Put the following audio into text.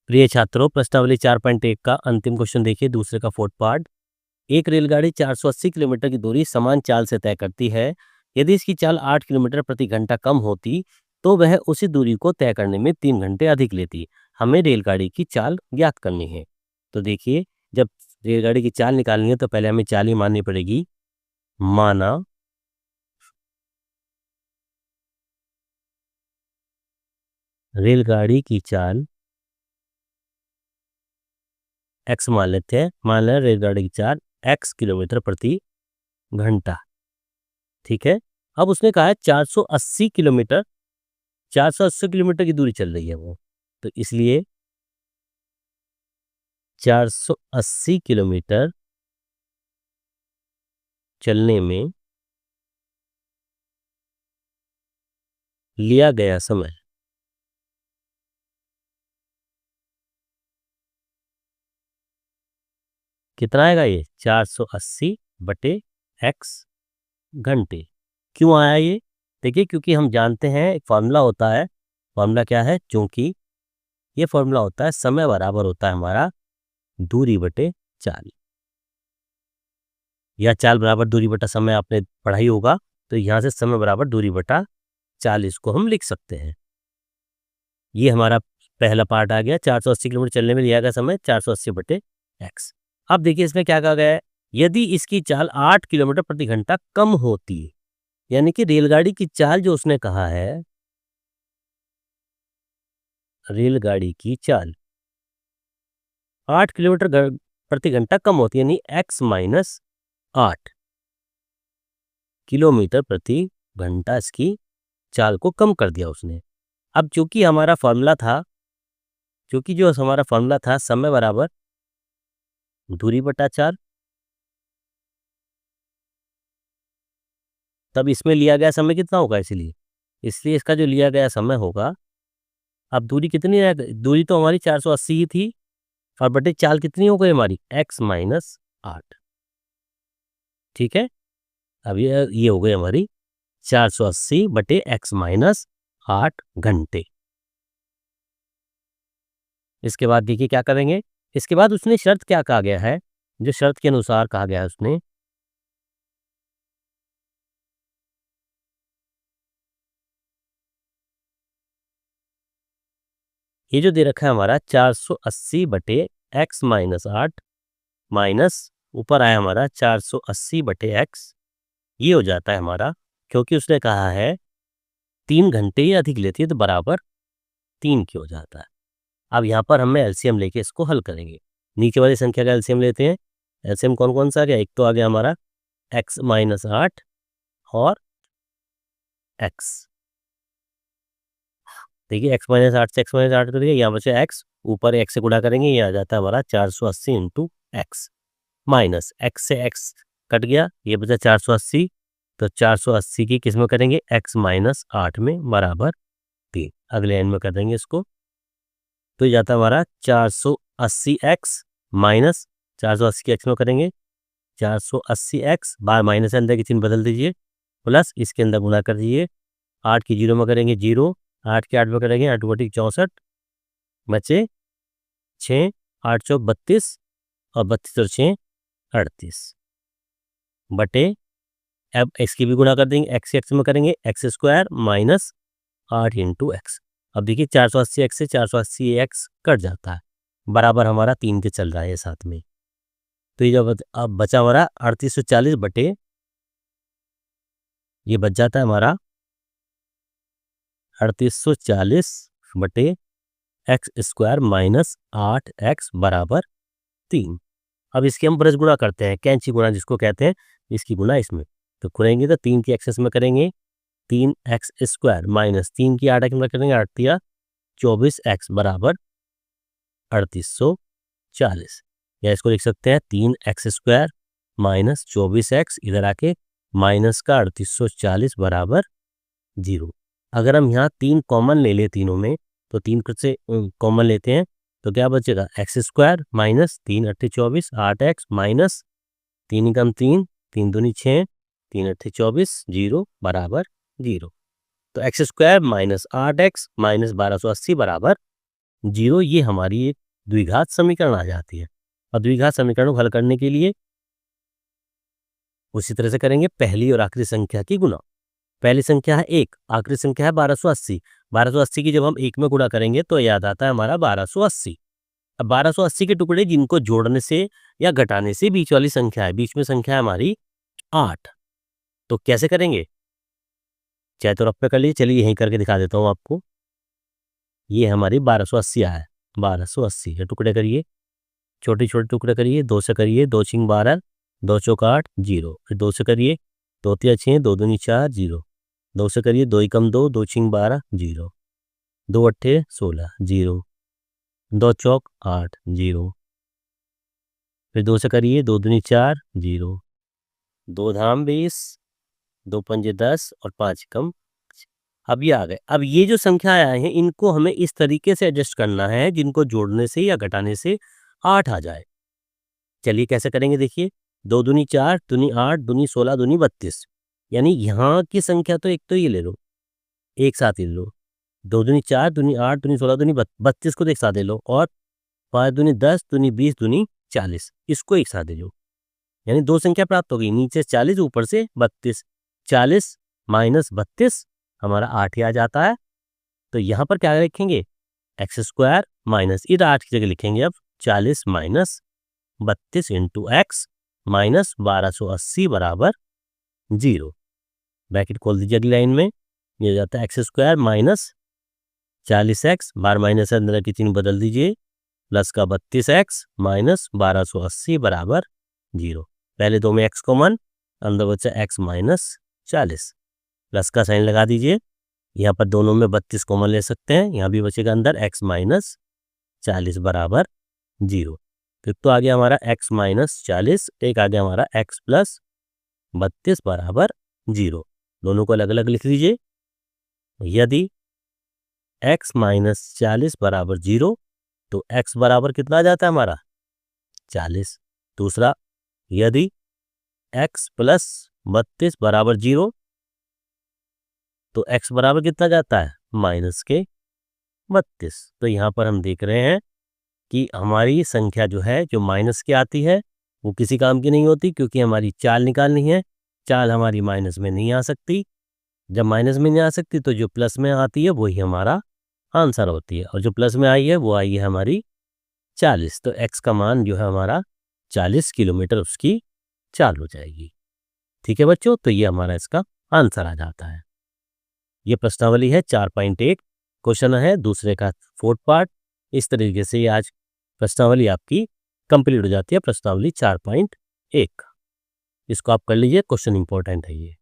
प्रिय छात्रों, प्रश्नावली 4.1 का अंतिम क्वेश्चन देखिए, दूसरे का फोर्थ पार्ट। एक रेलगाड़ी 480 किलोमीटर की दूरी समान चाल से तय करती है। यदि इसकी चाल 8 किलोमीटर प्रति घंटा कम होती तो वह उसी दूरी को तय करने में 3 घंटे अधिक लेती। हमें रेलगाड़ी की चाल ज्ञात करनी है। तो देखिए, जब रेलगाड़ी की चाल निकालनी है तो पहले हमें चाल ही माननी पड़ेगी। माना रेलगाड़ी की चाल x मान लेते हैं। मान लें रेलगाड़ी की चाल x किलोमीटर प्रति घंटा। ठीक है। अब उसने कहा है 480 किलोमीटर, 480 किलोमीटर की दूरी चल रही है वो। तो इसलिए 480 किलोमीटर चलने में लिया गया समय कितना आएगा? ये 480 बटे x घंटे। क्यों आया ये? देखिए, क्योंकि हम जानते हैं एक फॉर्मूला होता है। फॉर्मूला क्या है? क्योंकि ये फॉर्मूला होता है समय बराबर होता है हमारा दूरी बटे चाल, या चाल बराबर दूरी बटा समय आपने पढ़ा ही होगा। तो यहाँ से समय बराबर दूरी बटा चाल इसको हम लिख सकते हैं। ये हमारा पहला पार्ट आ गया। 480 किलोमीटर चलने में लिया गया समय 480 बटे x। अब देखिए इसमें क्या कहा गया है, यदि इसकी चाल 8 किलोमीटर प्रति घंटा कम होती, यानी कि रेलगाड़ी की चाल जो उसने कहा है, रेलगाड़ी की चाल 8 किलोमीटर प्रति घंटा कम होती, यानी x माइनस 8 किलोमीटर प्रति घंटा इसकी चाल को कम कर दिया उसने। अब चूंकि हमारा फॉर्मूला था, क्योंकि जो हमारा फॉर्मूला था समय बराबर दूरी बटा चाल, तब इसमें लिया गया समय कितना होगा? इसलिए इसका जो लिया गया समय होगा, अब दूरी कितनी है? दूरी तो हमारी 480 ही थी, और बटे चाल कितनी हो गई हमारी? x minus 8। ठीक है। अब ये हो गई हमारी 480 बटे x माइनस 8 घंटे। इसके बाद देखिए क्या करेंगे। इसके बाद उसने शर्त क्या कहा गया है, जो शर्त के अनुसार कहा गया है उसने, ये जो दे रखा है हमारा 480 बटे x माइनस 8 माइनस ऊपर आया हमारा 480 बटे x, ये हो जाता है हमारा, क्योंकि उसने कहा है 3 घंटे ही अधिक लेती है तो बराबर 3 की हो जाता है। अब यहाँ पर हमें एलसीएम लेके इसको हल करेंगे। नीचे वाली संख्या का एलसीएम लेते हैं। एलसीएम कौन कौन सा आ गया? एक तो आ गया हमारा x माइनस 8 और x। देखिए x माइनस 8 से x माइनस 8 करिए, यहाँ बचे x, ऊपर x से गुणा करेंगे, ये आ जाता है हमारा 480 इंटू एक्स, माइनस x से x कट गया, ये बचा 480। तो 480 की किस में करेंगे? x माइनस 8 में बराबर 3। अगले एंड में कर देंगे इसको, तो ये जाता है हमारा 480x माइनस 480 की x में करेंगे 480x, बार माइनस अंदर की चिन्ह बदल दीजिए, प्लस इसके अंदर गुणा कर दीजिए। 8 की 0 में करेंगे 0, 8 के 8 में करेंगे 8 बटी 64, बचे 6, 8 चौक 32 और 32 और 6 38 बटे, अब x की भी गुणा कर देंगे, x में करेंगे x square minus 8 into x. अब देखिए 480 x से 480 x कट जाता है, बराबर हमारा 3 के चल रहा है साथ में। तो ये जब अब बचा हमारा 3840 बटे, ये बच जाता है हमारा 3840 बटे एक्स स्क्वायर माइनस 8x बराबर 3। अब इसकी हम ब्रज गुणा करते हैं, कैंची गुणा जिसको कहते हैं, इसकी गुणा इसमें। तो करेंगे तो 3 की एक्सेस में करेंगे 3x स्क्वायर माइनस 3 की 8x में करेंगे 8 या 24x बराबर 3840, या इसको लिख सकते हैं 3x स्क्वायर माइनस 24x, इधर आके माइनस का 3840 बराबर 0। अगर हम यहाँ 3 कॉमन ले ले तीनों में, तो 3 से कॉमन लेते हैं तो क्या बचेगा? X square minus 3 अट्ठे 24, 8x minus 3 कम 3, 3 दूनी 6, 3 अट्ठे 24, 0 बराबर 0। तो x square minus 8x minus 1280 बराबर 0 ये हमारी एक द्विघात समीकरण आ जाती है। और द्विघात समीकरण को हल करने के लिए उसी तरह से करेंगे, पहली और आखिरी संख्या की गुणा। पहली संख्या है 1, आखिरी संख्या है 1280। 1280 की जब हम 1 में गुणा करेंगे तो याद आता है हमारा 1280। अब 1280 के टुकड़े जिनको जोड़ने से या घटाने से बीच वाली संख्या है, बीच में संख्या है हमारी 8। तो कैसे करेंगे? चाहे तो रफ पे कर लीजिए, चलिए यहीं करके दिखा देता हूँ आपको। ये हमारी 1280 आया है, 1280 के टुकड़े करिए, छोटे छोटे टुकड़े करिए, 2 से करिए, 2 छिंग 12, 2 चौक 8, 0। फिर 2 से करिए, 2 तिया 6, 2 दूनी 4, 0। 2 से करिए, 2 एकम 2, 2 छिंग 12, 0। 2 अट्ठे 16, 0। 2 चौक 8, 0। फिर 2 से करिए, 2 दूनी 4, 0। 2 धाम 20, 2 पंजे 10 और 5 एकम। अब ये आ गए। अब ये जो संख्या आए हैं इनको हमें इस तरीके से एडजस्ट करना है जिनको जोड़ने से या घटाने से 8 आ जाए। चलिए कैसे करेंगे देखिए, 2 दूनी 4, दूनी 8, दूनी 16, दूनी 32। यानी यहाँ की संख्या तो एक तो ये ले लो, एक साथ ही ले लो। 2 दूनी 4, दूनी 8, दूनी 16, दूनी 32 को तो एक साथ ले लो, और 5 दूनी 10, दूनी 20, दूनी 40 इसको एक साथ ले लो। यानी 2 संख्या प्राप्त हो गई, नीचे 40 ऊपर से 32। 40 माइनस 32 हमारा 8 ही आ जाता है। तो यहाँ पर क्या लिखेंगे, एक्स स्क्वायर माइनस इधर 8 की जगह लिखेंगे अब 40 माइनस 32 इंटू एक्स माइनस 1280 बराबर 0। ब्रैकेट खोल दीजिए अगली लाइन में, ये हो जाता है एक्स स्क्वायर माइनस 40x, बार माइनस अंदर की चिन्ह बदल दीजिए, प्लस का 32x माइनस 1280 बराबर 0। पहले दो में x कॉमन, अंदर बचा x माइनस 40, प्लस का साइन लगा दीजिए। यहाँ पर दोनों में 32 कॉमन ले सकते हैं, यहाँ भी बचेगा अंदर x माइनस 40 बराबर 0। फिर तो आ गया हमारा x माइनस 40, एक आ गया हमारा x प्लस 32 बराबर 0। दोनों को अलग अलग लिख लीजिए। यदि x माइनस 40 बराबर 0 तो x बराबर कितना आ जाता है हमारा 40। दूसरा, यदि x प्लस 32 बराबर 0 तो x बराबर कितना जाता है माइनस के 32। तो यहाँ पर हम देख रहे हैं कि हमारी संख्या जो है जो माइनस की आती है वो किसी काम की नहीं होती, क्योंकि हमारी चाल निकालनी है। चाल हमारी माइनस में नहीं आ सकती, जब माइनस में नहीं आ सकती तो जो प्लस में आती है वही हमारा आंसर होती है, और जो प्लस में आई है वो आई है हमारी 40। तो x का मान जो है हमारा 40 किलोमीटर उसकी चाल हो जाएगी। ठीक है बच्चों, तो ये हमारा इसका आंसर आ जाता है। ये प्रश्नावली है 4.1, क्वेश्चन है दूसरे का 4th पार्ट। इस तरीके से ये आज प्रश्नावली आपकी कंप्लीट हो जाती है, प्रश्नावली 4.1। इसको आप कर लीजिए, क्वेश्चन इंपॉर्टेंट है ये।